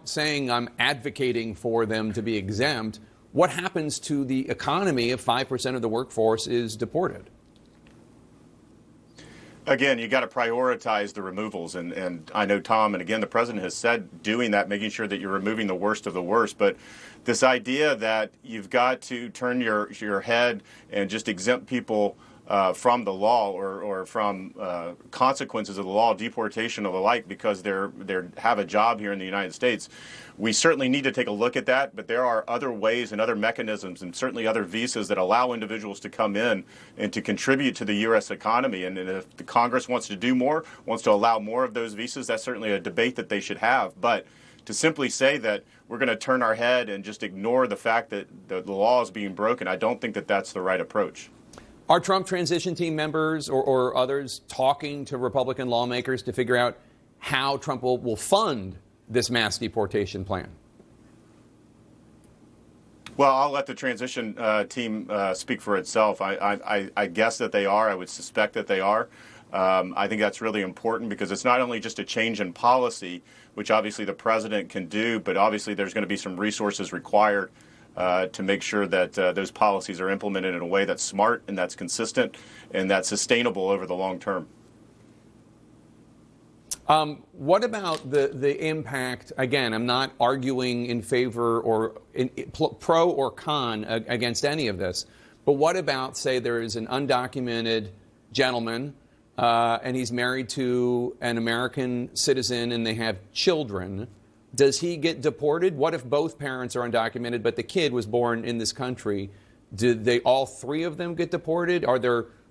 saying I'm advocating for them to be exempt, what happens to the economy if 5% of the workforce is deported? Again, you got to prioritize the removals. And I know Tom, and again, the president has said doing that, making sure that you're removing the worst of the worst. But this idea that you've got to turn your head and just exempt people from the law or from consequences of the law, deportation or the like, because they have a job here in the United States. We certainly need to take a look at that, but there are other ways and other mechanisms and certainly other visas that allow individuals to come in and to contribute to the U.S. economy. And if the Congress wants to do more, wants to allow more of those visas, that's certainly a debate that they should have. But to simply say that we're going to turn our head and just ignore the fact that the law is being broken, I don't think that that's the right approach. Are Trump transition team members or others talking to Republican lawmakers to figure out how Trump will fund this mass deportation plan? Well, I'll let the transition team speak for itself. I guess that they are. I would suspect that they are. I think that's really important because it's not only just a change in policy, which obviously the president can do, but obviously there's going to be some resources required to make sure that those policies are implemented in a way that's smart and that's consistent and that's sustainable over the long term. What about the impact? Again, I'm not arguing in favor or pro or con against any of this, but what about, say, there is an undocumented gentleman and he's married to an American citizen and they have children. Does he get deported? What if both parents are undocumented, but the kid was born in this country? Did they all three of them get deported?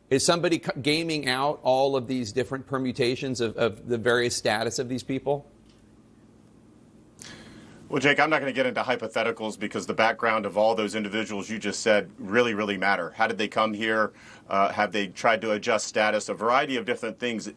Is somebody gaming out all of these different permutations of the various status of these people? Well, Jake, I'm not going to get into hypotheticals because the background of all those individuals you just said really, really matter. How did they come here? Have they tried to adjust status? A variety of different things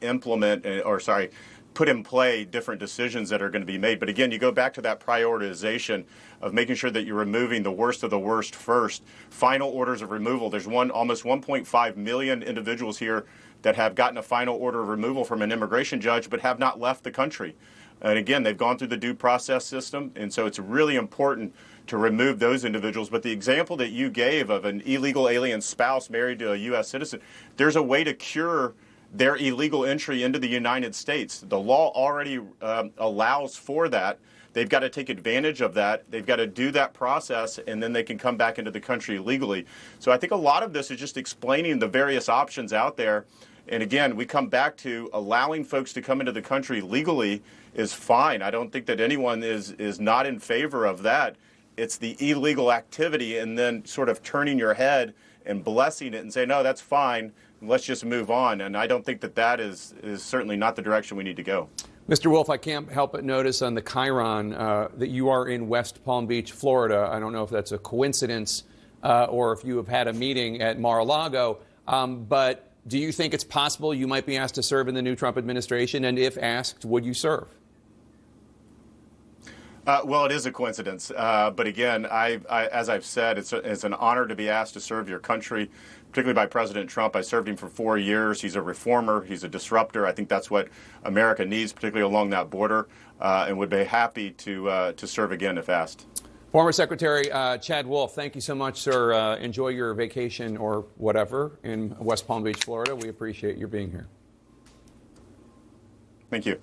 put in play different decisions that are going to be made. But again, you go back to that prioritization of making sure that you're removing the worst of the worst first. Final orders of removal. There's almost 1.5 million individuals here that have gotten a final order of removal from an immigration judge but have not left the country. And again, they've gone through the due process system, and so it's really important to remove those individuals. But the example that you gave of an illegal alien spouse married to a U.S. citizen, there's a way to cure their illegal entry into the United States. The law already allows for that. They've got to take advantage of that. They've got to do that process, and then they can come back into the country legally. So I think a lot of this is just explaining the various options out there. And again, we come back to allowing folks to come into the country legally is fine. I don't think that anyone is not in favor of that. It's the illegal activity and then sort of turning your head and blessing it and saying, no, that's fine. Let's just move on. And I don't think that is certainly not the direction we need to go. Mr. Wolf, I can't help but notice on the Chiron that you are in West Palm Beach, Florida. I don't know if that's a coincidence or if you have had a meeting at Mar-a-Lago, but do you think it's possible you might be asked to serve in the new Trump administration? And if asked, would you serve? Well, it is a coincidence. But again, as I've said, it's an honor to be asked to serve your country, particularly by President Trump. I served him for 4 years. He's a reformer. He's a disruptor. I think that's what America needs, particularly along that border, and would be happy to serve again if asked. Former Secretary Chad Wolf, thank you so much, sir. Enjoy your vacation or whatever in West Palm Beach, Florida. We appreciate your being here. Thank you.